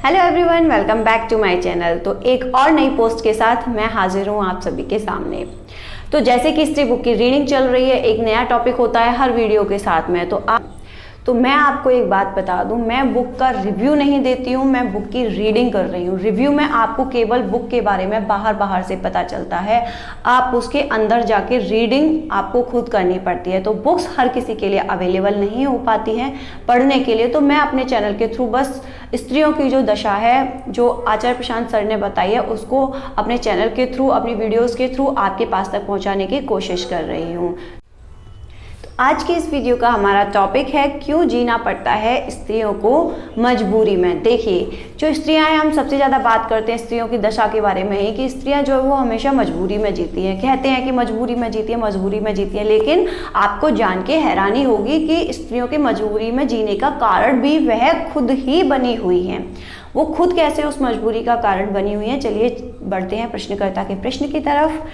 Hello everyone, welcome back to my channel. तो एक और नई पोस्ट के साथ मैं हाजिर हूँ आप सभी के सामने। तो जैसे कि स्त्री बुक की रीडिंग चल रही है, एक नया टॉपिक होता है हर वीडियो के साथ में। तो मैं आपको एक बात बता दूं, मैं बुक का रिव्यू नहीं देती हूं, मैं बुक की रीडिंग कर रही हूं। रिव्यू में आपको केवल बुक के बारे में बाहर से पता चलता है, आप उसके अंदर जाके रीडिंग आपको खुद करनी पड़ती है। तो बुक्स हर किसी के लिए अवेलेबल नहीं हो पाती हैं पढ़ने के लिए। तो मैं अपने चैनल के थ्रू बस स्त्रियों की जो दशा है, जो आचार्य प्रशांत सर ने बताई है, उसको अपने चैनल के थ्रू, अपनी वीडियोज़ के थ्रू आपके पास तक पहुँचाने की कोशिश कर रही हूँ। आज की इस वीडियो का हमारा टॉपिक है, क्यों जीना पड़ता है स्त्रियों को मजबूरी में। देखिए, जो स्त्रियां हैं, हम सबसे ज़्यादा बात करते हैं स्त्रियों की दशा के बारे में ही, कि स्त्रियां जो है वो हमेशा मजबूरी में जीती हैं। कहते हैं कि मजबूरी में जीती है, मजबूरी में जीती है, लेकिन आपको जान के हैरानी होगी कि स्त्रियों की मजबूरी में जीने का कारण भी वह खुद ही बनी हुई हैं। वो खुद कैसे उस मजबूरी का कारण बनी हुई है, चलिए बढ़ते हैं प्रश्नकर्ता के प्रश्न की तरफ।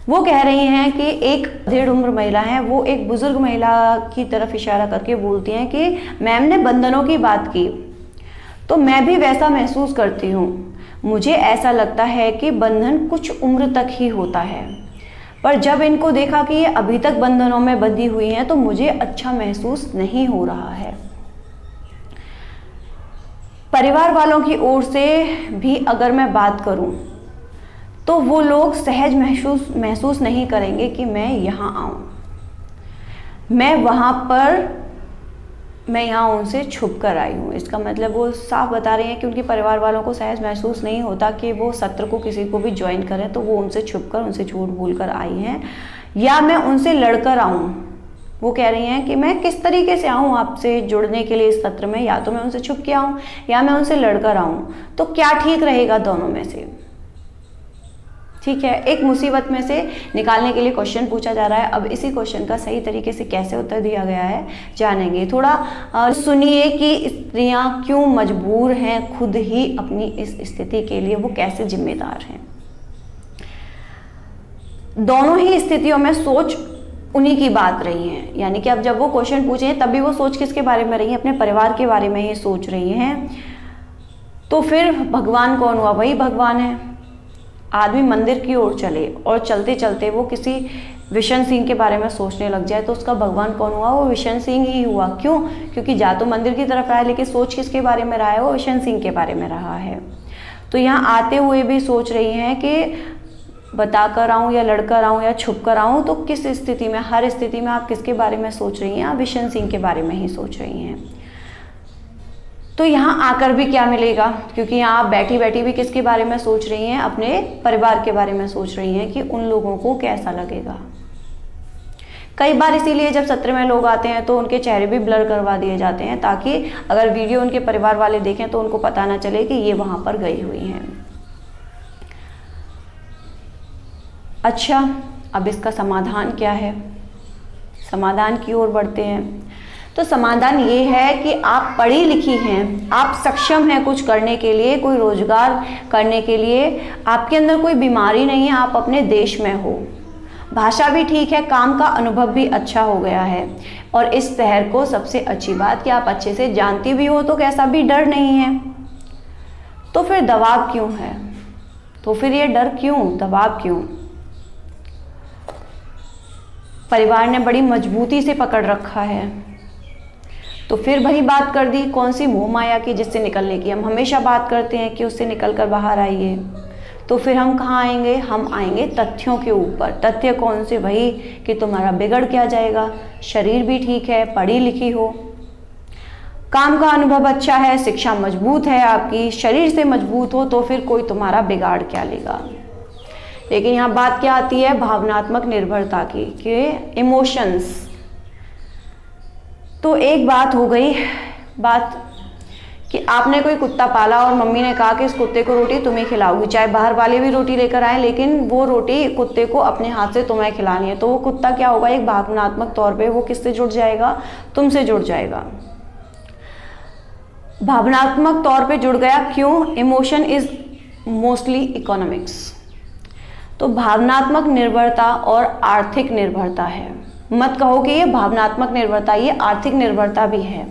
वो कह रही हैं कि एक डेढ़ उम्र महिला है, वो एक बुजुर्ग महिला की तरफ इशारा करके बोलती हैं कि मैम ने बंधनों की बात की तो मैं भी वैसा महसूस करती हूँ। मुझे ऐसा लगता है कि बंधन कुछ उम्र तक ही होता है, पर जब इनको देखा कि ये अभी तक बंधनों में बंधी हुई हैं तो मुझे अच्छा महसूस नहीं हो रहा है। परिवार वालों की ओर से भी अगर मैं बात करूँ तो वो लोग सहज महसूस नहीं करेंगे कि मैं यहाँ आऊँ। मैं यहाँ उनसे छुप कर आई हूँ। इसका मतलब वो साफ बता रही हैं कि उनके परिवार वालों को सहज महसूस नहीं होता कि वो सत्र को किसी को भी ज्वाइन करें, तो वो उनसे छुप कर, उनसे झूठ बोल कर आई हैं, या मैं उनसे लड़कर आऊँ। वो कह रही हैं कि मैं किस तरीके से आऊँ आपसे जुड़ने के लिए इस सत्र में, या तो मैं उनसे छुप के आऊँ या मैं उनसे लड़कर आऊँ, तो क्या ठीक रहेगा दोनों में से। ठीक है, एक मुसीबत में से निकालने के लिए क्वेश्चन पूछा जा रहा है। अब इसी क्वेश्चन का सही तरीके से कैसे उत्तर दिया गया है जानेंगे। थोड़ा सुनिए कि स्त्रियां क्यों मजबूर हैं खुद ही अपनी इस स्थिति के लिए, वो कैसे जिम्मेदार हैं। दोनों ही स्थितियों में सोच उन्हीं की बात रही है, यानी कि अब जब वो क्वेश्चन पूछे हैं तभी वो सोच किसके बारे में रही है, अपने परिवार के बारे में ही सोच रही हैं। तो फिर भगवान कौन हुआ? वही भगवान है। आदमी मंदिर की ओर चले और चलते चलते वो किसी विशन सिंह के बारे में सोचने लग जाए तो उसका भगवान कौन हुआ? वो विशन सिंह ही हुआ। क्यों? क्योंकि जा तो मंदिर की तरफ रहा है, लेकिन सोच किसके बारे में रहा है? वो विशन सिंह के बारे में रहा है। तो यहाँ आते हुए भी सोच रही हैं कि बता कर आऊँ या लड़कर आऊँ या छुप कर आऊँ। तो किस स्थिति में, हर स्थिति में आप किसके बारे में सोच रही हैं? आप विशन सिंह के बारे में ही सोच रही हैं। तो यहाँ आकर भी क्या मिलेगा? क्योंकि यहाँ आप बैठी बैठी भी किसके बारे में सोच रही हैं? अपने परिवार के बारे में सोच रही हैं कि उन लोगों को कैसा लगेगा। कई बार इसीलिए जब सत्र में लोग आते हैं तो उनके चेहरे भी ब्लर करवा दिए जाते हैं, ताकि अगर वीडियो उनके परिवार वाले देखें तो उनको पता ना चले कि ये वहां पर गई हुई हैं। अच्छा, अब इसका समाधान क्या है? समाधान की ओर बढ़ते हैं। तो समाधान ये है कि आप पढ़ी लिखी हैं, आप सक्षम हैं कुछ करने के लिए, कोई रोजगार करने के लिए। आपके अंदर कोई बीमारी नहीं है, आप अपने देश में हो, भाषा भी ठीक है, काम का अनुभव भी अच्छा हो गया है, और इस शहर को सबसे अच्छी बात कि आप अच्छे से जानती भी हो, तो कैसा भी डर नहीं है। तो फिर दबाव क्यों है? तो फिर ये डर क्यों, दबाव क्यों? परिवार ने बड़ी मजबूती से पकड़ रखा है। तो फिर वही बात कर दी, कौन सी मोह माया की, जिससे निकलने की हम हमेशा बात करते हैं कि उससे निकल कर बाहर आइए। तो फिर हम कहाँ आएंगे? हम आएंगे तथ्यों के ऊपर। तथ्य कौन से? वही कि तुम्हारा बिगड़ क्या जाएगा, शरीर भी ठीक है, पढ़ी लिखी हो, काम का अनुभव अच्छा है, शिक्षा मजबूत है आपकी, शरीर से मजबूत हो, तो फिर कोई तुम्हारा बिगाड़ क्या लेगा। लेकिन यहाँ बात क्या आती है? भावनात्मक निर्भरता की, कि इमोशंस। तो एक बात हो गई बात कि आपने कोई कुत्ता पाला और मम्मी ने कहा कि इस कुत्ते को रोटी तुम्हें खिलाओगी, चाहे बाहर वाले भी रोटी लेकर आए, लेकिन वो रोटी कुत्ते को अपने हाथ से तुम्हें खिलानी है। तो वो कुत्ता क्या होगा? एक भावनात्मक तौर पे वो किससे जुड़ जाएगा? तुमसे जुड़ जाएगा, भावनात्मक तौर पे जुड़ गया। क्यों? Emotion is mostly economics. तो भावनात्मक निर्भरता और आर्थिक निर्भरता है। मत कहो कि ये भावनात्मक निर्भरता, ये आर्थिक निर्भरता भी है।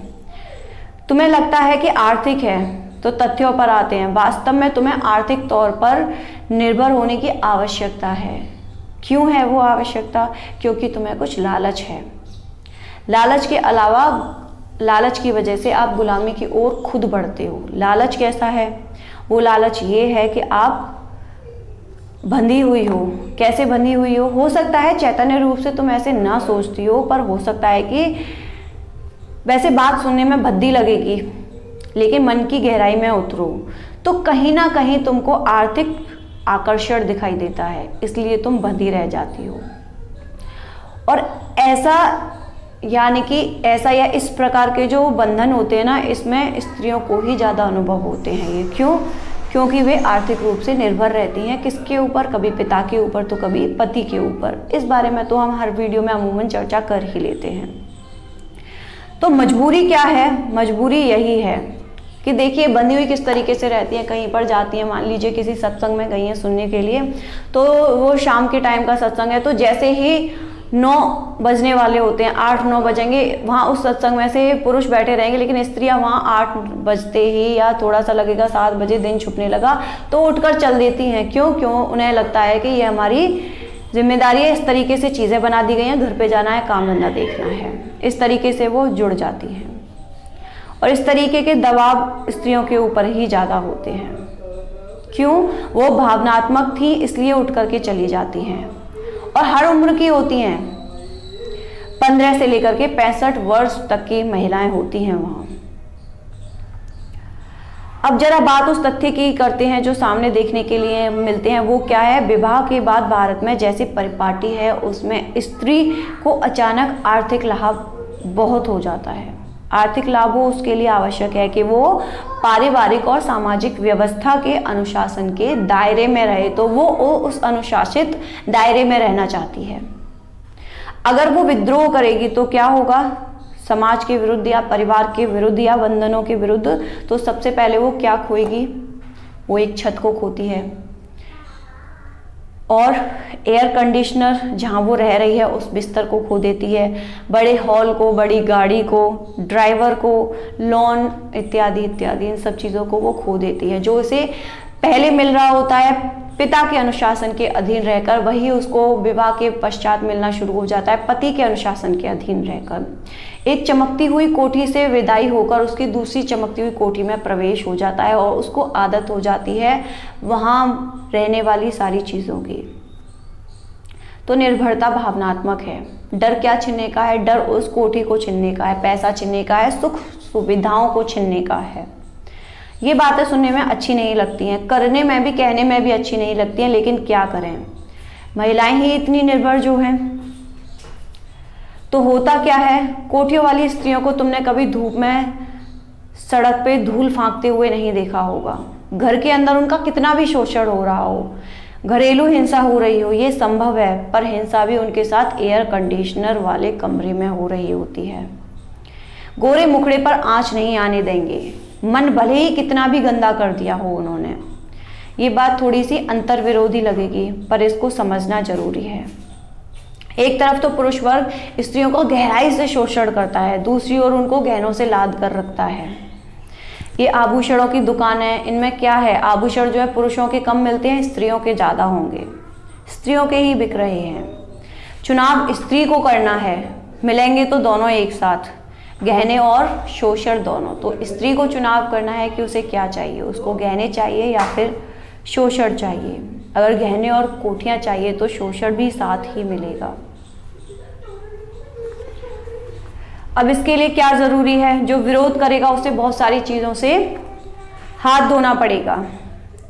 तुम्हें लगता है कि आर्थिक है, तो तथ्यों पर आते हैं। वास्तव में तुम्हें आर्थिक तौर पर निर्भर होने की आवश्यकता है। क्यों है वो आवश्यकता? क्योंकि तुम्हें कुछ लालच है। लालच के अलावा, लालच की वजह से आप गुलामी की ओर खुद बढ़ते हो। लालच कैसा है? वो लालच ये है कि आप बंधी हुई हो। कैसे बंधी हुई हो? हो सकता है चैतन्य रूप से तुम ऐसे ना सोचती हो, पर हो सकता है कि वैसे बात सुनने में भद्दी लगेगी, लेकिन मन की गहराई में उतरो तो कहीं ना कहीं तुमको आर्थिक आकर्षण दिखाई देता है, इसलिए तुम बंधी रह जाती हो। और ऐसा यानी कि ऐसा या इस प्रकार के जो बंधन होते हैं ना, इसमें स्त्रियों को ही ज़्यादा अनुभव होते हैं। ये क्यों? क्योंकि वे आर्थिक रूप से निर्भर रहती हैं। किसके ऊपर? कभी पिता के ऊपर तो कभी पति के ऊपर। इस बारे में तो हम हर वीडियो में अमूमन चर्चा कर ही लेते हैं। तो मजबूरी क्या है? मजबूरी यही है कि देखिए बंधी हुई किस तरीके से रहती है। कहीं पर जाती है, मान लीजिए किसी सत्संग में गई हैं सुनने के लिए, तो वो शाम के टाइम का सत्संग है, तो जैसे ही 9 बजने वाले होते हैं, 8-9 बजेंगे, वहाँ उस सत्संग में से पुरुष बैठे रहेंगे, लेकिन स्त्रियाँ वहाँ 8 बजते ही या थोड़ा सा लगेगा 7 बजे दिन छुपने लगा तो उठकर चल देती हैं। क्यों? उन्हें लगता है कि ये हमारी जिम्मेदारी है, इस तरीके से चीज़ें बना दी गई हैं, घर पे जाना है, काम धंधा देखना है। इस तरीके से वो जुड़ जाती हैं और इस तरीके के दबाव स्त्रियों के ऊपर ही ज़्यादा होते हैं। क्यों? वो भावनात्मक थी इसलिए उठ करके चली जाती हैं और हर उम्र की होती हैं। 15 से लेकर के 65 वर्ष तक की महिलाएं होती हैं वहाँ। अब जरा बात उस तथ्य की करते हैं जो सामने देखने के लिए मिलते हैं। वो क्या है? विवाह के बाद भारत में जैसी परिपाटी है उसमें स्त्री को अचानक आर्थिक लाभ बहुत हो जाता है। आर्थिक लाभ हो उसके लिए आवश्यक है कि वो पारिवारिक और सामाजिक व्यवस्था के अनुशासन के दायरे में रहे, तो वो उस अनुशासित दायरे में रहना चाहती है। अगर वो विद्रोह करेगी तो क्या होगा? समाज के विरुद्ध या परिवार के विरुद्ध या बंधनों के विरुद्ध, तो सबसे पहले वो क्या खोएगी? वो एक छत को खोती है और एयर कंडीशनर जहाँ वो रह रही है उस बिस्तर को खो देती है, बड़े हॉल को, बड़ी गाड़ी को, ड्राइवर को, लोन इत्यादि इत्यादि इन सब चीज़ों को वो खो देती है। जो उसे पहले मिल रहा होता है पिता के अनुशासन के अधीन रहकर, वही उसको विवाह के पश्चात मिलना शुरू हो जाता है पति के अनुशासन के अधीन रहकर। एक चमकती हुई कोठी से विदाई होकर उसकी दूसरी चमकती हुई कोठी में प्रवेश हो जाता है और उसको आदत हो जाती है वहाँ रहने वाली सारी चीज़ों की। तो निर्भरता भावनात्मक है। डर क्या छीनने का है? डर उस कोठी को छीनने का है, पैसा छीनने का है, सुख सुविधाओं को छीनने का है। ये बातें सुनने में अच्छी नहीं लगती हैं, करने में भी, कहने में भी अच्छी नहीं लगती हैं, लेकिन क्या करें, महिलाएं ही इतनी निर्भर जो हैं। तो होता क्या है? कोठियों वाली स्त्रियों को तुमने कभी धूप में सड़क पे धूल फांकते हुए नहीं देखा होगा। घर के अंदर उनका कितना भी शोषण हो रहा हो, घरेलू हिंसा हो रही हो, ये संभव है, पर हिंसा भी उनके साथ एयर कंडीशनर वाले कमरे में हो रही होती है। गोरे मुखड़े पर आंच नहीं आने देंगे, मन भले ही कितना भी गंदा कर दिया हो उन्होंने। ये बात थोड़ी सी अंतर विरोधी लगेगी, पर इसको समझना जरूरी है। एक तरफ तो पुरुष वर्ग स्त्रियों को गहराई से शोषण करता है, दूसरी ओर उनको गहनों से लाद कर रखता है। ये आभूषणों की दुकान है, इनमें क्या है? आभूषण जो है पुरुषों के कम मिलते हैं, स्त्रियों के ज़्यादा होंगे, स्त्रियों के ही बिक रहे हैं। चुनाव स्त्री को करना है, मिलेंगे तो दोनों एक साथ, गहने और शोषण दोनों। तो स्त्री को चुनाव करना है कि उसे क्या चाहिए, उसको गहने चाहिए या फिर शोषण चाहिए। अगर गहने और कोठियाँ चाहिए तो शोषण भी साथ ही मिलेगा। अब इसके लिए क्या ज़रूरी है? जो विरोध करेगा उसे बहुत सारी चीज़ों से हाथ धोना पड़ेगा।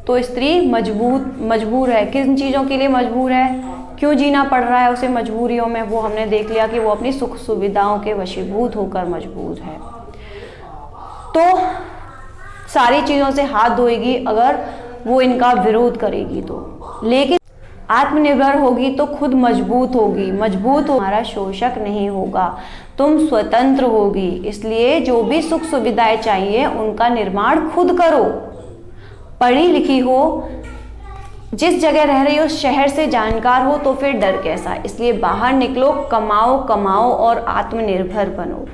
तो स्त्री मजबूर है। किन चीज़ों के लिए मजबूर है? क्यों जीना पड़ रहा है उसे मजबूरियों में? वो हमने देख लिया कि वो अपनी सुख सुविधाओं के वशीभूत होकर मजबूर है। तो सारी चीज़ों से हाथ धोएगी अगर वो इनका विरोध करेगी तो। लेकिन आत्मनिर्भर होगी तो खुद मजबूत होगी। मजबूत हमारा शोषक नहीं होगा, तुम स्वतंत्र होगी। इसलिए जो भी सुख सुविधाएं चाहिए उनका निर्माण खुद करो। पढ़ी लिखी हो, जिस जगह रह रही हो शहर से जानकार हो, तो फिर डर कैसा। इसलिए बाहर निकलो, कमाओ और आत्मनिर्भर बनो।